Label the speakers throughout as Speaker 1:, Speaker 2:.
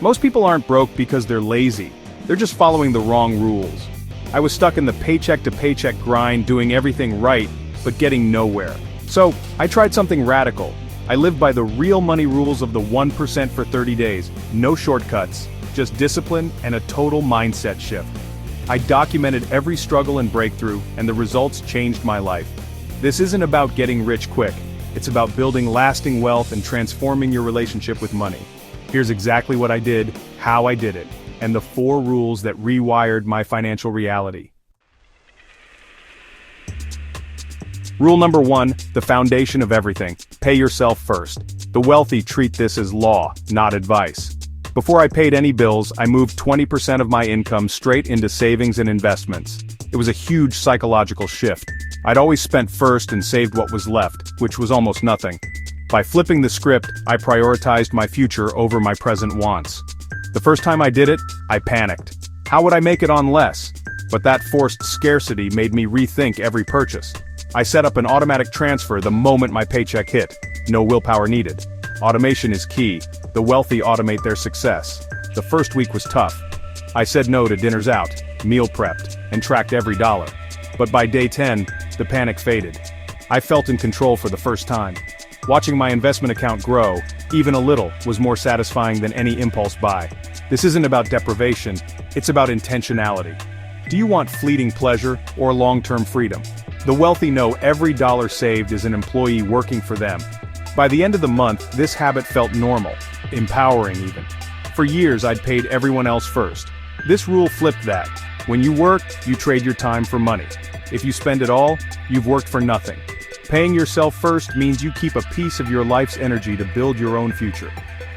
Speaker 1: Most people aren't broke because they're lazy. They're just following the wrong rules. I was stuck in the paycheck-to-paycheck grind, doing everything right, but getting nowhere. So, I tried something radical. I lived by the real money rules of the 1% for 30 days. No shortcuts, just discipline and a total mindset shift. I documented every struggle and breakthrough, and the results changed my life. This isn't about getting rich quick. It's about building lasting wealth and transforming your relationship with money. Here's exactly what I did, how I did it, and the 4 rules that rewired my financial reality. Rule number 1, the foundation of everything. Pay yourself first. The wealthy treat this as law, not advice. Before I paid any bills, I moved 20% of my income straight into savings and investments. It was a huge psychological shift. I'd always spent first and saved what was left, which was almost nothing. By flipping the script, I prioritized my future over my present wants. The first time I did it, I panicked. How would I make it on less? But that forced scarcity made me rethink every purchase. I set up an automatic transfer the moment my paycheck hit. No willpower needed. Automation is key. The wealthy automate their success. The first week was tough. I said no to dinners out, meal prepped, and tracked every dollar. But by day 10, the panic faded. I felt in control for the first time. Watching my investment account grow, even a little, was more satisfying than any impulse buy. This isn't about deprivation, it's about intentionality. Do you want fleeting pleasure or long-term freedom? The wealthy know every dollar saved is an employee working for them. By the end of the month, this habit felt normal, empowering even. For years, I'd paid everyone else first. This rule flipped that. When you work, you trade your time for money. If you spend it all, you've worked for nothing. Paying yourself first means you keep a piece of your life's energy to build your own future.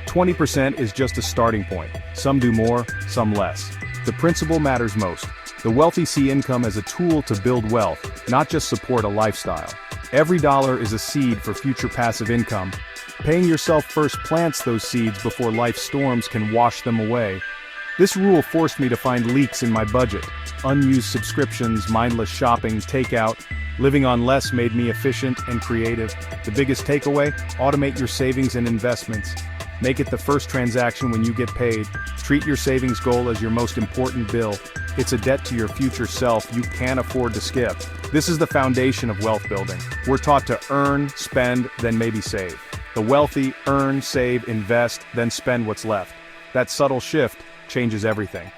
Speaker 1: 20% is just a starting point. Some do more, some less. The principle matters most. The wealthy see income as a tool to build wealth, not just support a lifestyle. Every dollar is a seed for future passive income. Paying yourself first plants those seeds before life's storms can wash them away. This rule forced me to find leaks in my budget. Unused subscriptions, mindless shopping, takeout. Living on less made me efficient and creative. The biggest takeaway? Automate your savings and investments. Make it the first transaction when you get paid. Treat your savings goal as your most important bill. It's a debt to your future self you can't afford to skip. This is the foundation of wealth building. We're taught to earn, spend, then maybe save. The wealthy earn, save, invest, then spend what's left. That subtle shift changes everything.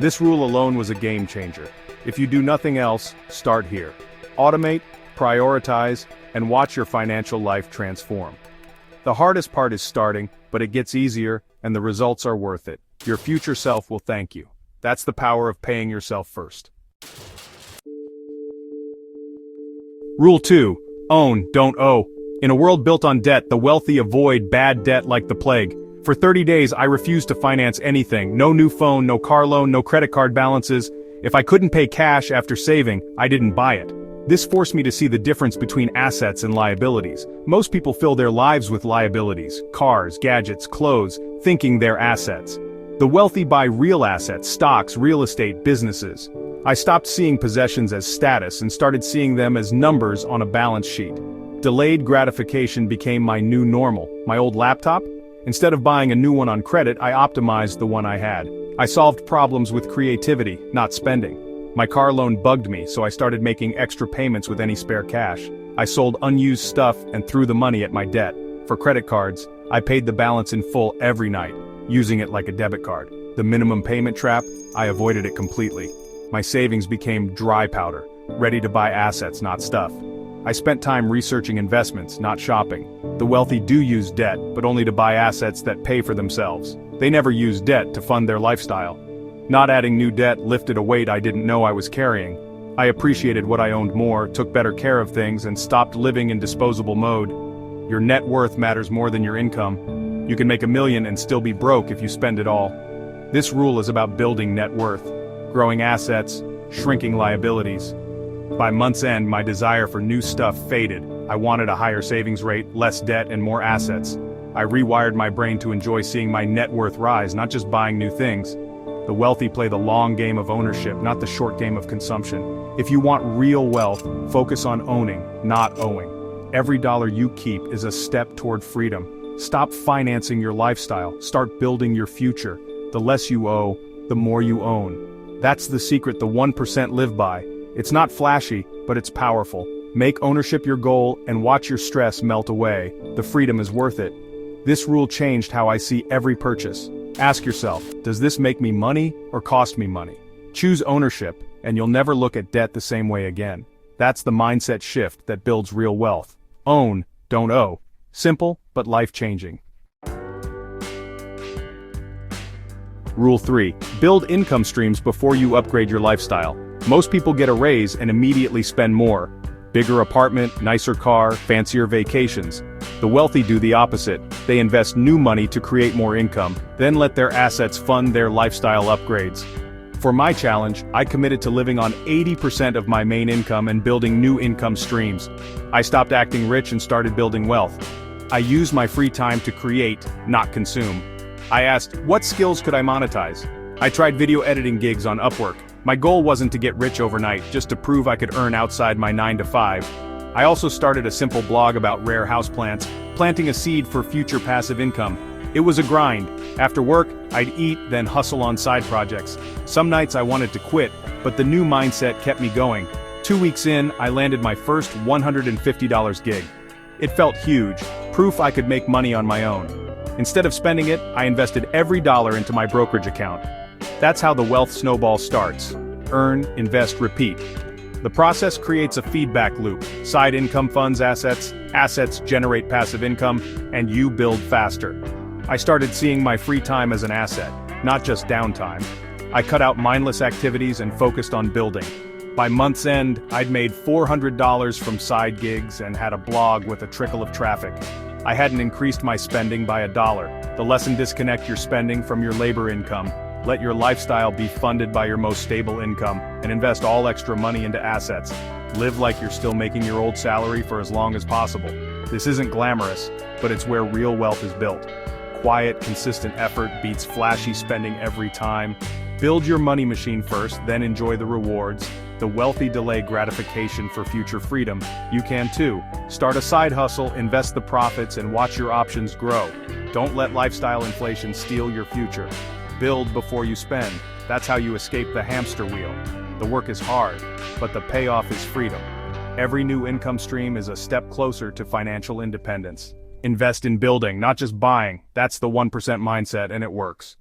Speaker 1: This rule alone was a game changer. If you do nothing else, start here. Automate, prioritize, and watch your financial life transform. The hardest part is starting, but it gets easier, and the results are worth it. Your future self will thank you. That's the power of paying yourself first. Rule 2. Own, don't owe. In a world built on debt, the wealthy avoid bad debt like the plague. For 30 days, I refused to finance anything. No new phone, no car loan, no credit card balances. If I couldn't pay cash after saving, I didn't buy it. This forced me to see the difference between assets and liabilities. Most people fill their lives with liabilities, cars, gadgets, clothes, thinking they're assets. The wealthy buy real assets, stocks, real estate, businesses. I stopped seeing possessions as status and started seeing them as numbers on a balance sheet. Delayed gratification became my new normal. My old laptop? Instead of buying a new one on credit, I optimized the one I had. I solved problems with creativity, not spending. My car loan bugged me, so I started making extra payments with any spare cash. I sold unused stuff and threw the money at my debt. For credit cards, I paid the balance in full every night, using it like a debit card. The minimum payment trap, I avoided it completely. My savings became dry powder, ready to buy assets, not stuff. I spent time researching investments, not shopping. The wealthy do use debt, but only to buy assets that pay for themselves. They never use debt to fund their lifestyle. Not adding new debt lifted a weight I didn't know I was carrying. I appreciated what I owned more, took better care of things, and stopped living in disposable mode. Your net worth matters more than your income. You can make $1 million and still be broke if you spend it all. This rule is about building net worth, growing assets, shrinking liabilities. By month's end, my desire for new stuff faded. I wanted a higher savings rate, less debt, and more assets. I rewired my brain to enjoy seeing my net worth rise, not just buying new things. The wealthy play the long game of ownership, not the short game of consumption. If you want real wealth, focus on owning, not owing. Every dollar you keep is a step toward freedom. Stop financing your lifestyle, start building your future. the less you owe, the more you own. That's the secret the 1% live by. It's not flashy, but it's powerful. Make ownership your goal and watch your stress melt away. The freedom is worth it. This rule changed how I see every purchase. Ask yourself, does this make me money or cost me money? Choose ownership, and you'll never look at debt the same way again. That's the mindset shift that builds real wealth. Own, don't owe. Simple, but life-changing. Rule 3. Build income streams before you upgrade your lifestyle. Most people get a raise and immediately spend more. Bigger apartment, nicer car, fancier vacations. The wealthy do the opposite. They invest new money to create more income, then let their assets fund their lifestyle upgrades. For my challenge, I committed to living on 80% of my main income and building new income streams. I stopped acting rich and started building wealth. I used my free time to create, not consume. I asked, what skills could I monetize? I tried video editing gigs on Upwork. My goal wasn't to get rich overnight, just to prove I could earn outside my 9 to 5. I also started a simple blog about rare houseplants, planting a seed for future passive income. It was a grind. After work, I'd eat, then hustle on side projects. Some nights I wanted to quit, but the new mindset kept me going. 2 weeks in, I landed my first $150 gig. It felt huge, proof I could make money on my own. Instead of spending it, I invested every dollar into my brokerage account. That's how the wealth snowball starts. Earn, invest, repeat. The process creates a feedback loop. Side income funds assets, assets generate passive income, and you build faster. I started seeing my free time as an asset, not just downtime. I cut out mindless activities and focused on building. By month's end, I'd made $400 from side gigs and had a blog with a trickle of traffic. I hadn't increased my spending by $1. The lesson: disconnect your spending from your labor income. Let your lifestyle be funded by your most stable income, and invest all extra money into assets. Live like you're still making your old salary for as long as possible. This isn't glamorous, but it's where real wealth is built. Quiet, consistent effort beats flashy spending every time. Build your money machine first, then enjoy the rewards. The wealthy delay gratification for future freedom. You can too. Start a side hustle, invest the profits, and watch your options grow. Don't let lifestyle inflation steal your future. Build before you spend. That's how you escape the hamster wheel. The work is hard, but the payoff is freedom. Every new income stream is a step closer to financial independence. Invest in building, not just buying. That's the 1% mindset, and it works.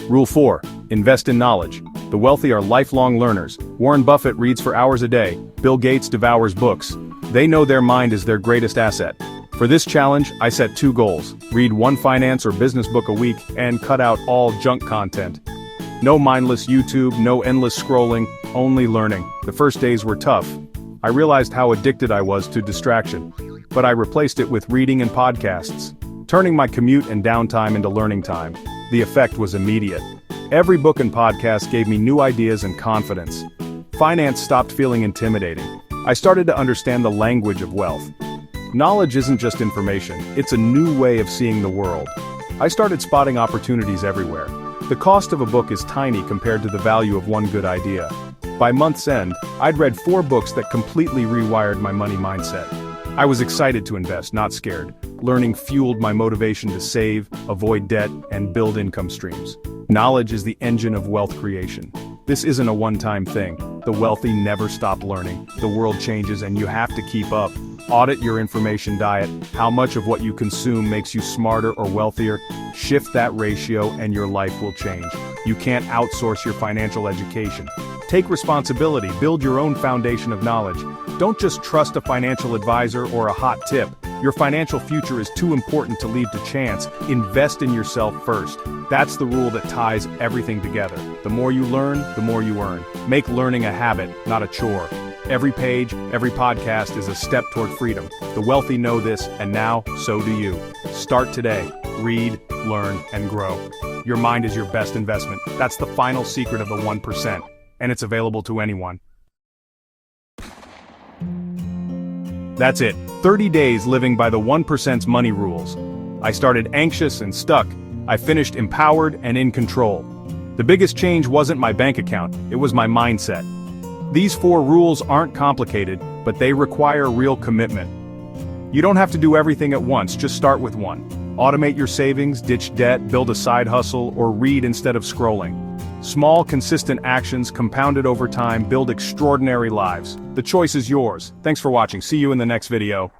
Speaker 1: Rule 4. Invest in knowledge. The wealthy are lifelong learners. Warren Buffett reads for hours a day. Bill Gates devours books. They know their mind is their greatest asset. For this challenge, I set 2 goals. Read 1 finance or business book a week, and cut out all junk content. No mindless YouTube, no endless scrolling, only learning. The first days were tough. I realized how addicted I was to distraction. But I replaced it with reading and podcasts, turning my commute and downtime into learning time. The effect was immediate. Every book and podcast gave me new ideas and confidence. Finance stopped feeling intimidating. I started to understand the language of wealth. Knowledge isn't just information, it's a new way of seeing the world. I started spotting opportunities everywhere. The cost of a book is tiny compared to the value of one good idea. By month's end, I'd read 4 books that completely rewired my money mindset. I was excited to invest, not scared. Learning fueled my motivation to save, avoid debt, and build income streams. Knowledge is the engine of wealth creation. This isn't a one-time thing. The wealthy never stop learning. The world changes and you have to keep up. Audit your information diet. How much of what you consume makes you smarter or wealthier? Shift that ratio and your life will change. You can't outsource your financial education. Take responsibility, build your own foundation of knowledge. Don't just trust a financial advisor or a hot tip. Your financial future is too important to leave to chance. Invest in yourself first. That's the rule that ties everything together. The more you learn, the more you earn. Make learning a habit, not a chore. Every page, every podcast is a step toward freedom. The wealthy know this, and now, so do you. Start today. Read, learn, and grow. Your mind is your best investment. That's the final secret of the 1%. And it's available to anyone. That's it. 30 days living by the 1%'s money rules. I started anxious and stuck. I finished empowered and in control. The biggest change wasn't my bank account, it was my mindset. These 4 rules aren't complicated, but they require real commitment. You don't have to do everything at once, just start with 1. Automate your savings, ditch debt, build a side hustle, or read instead of scrolling. Small, consistent actions compounded over time build extraordinary lives. The choice is yours. Thanks for watching. See you in the next video.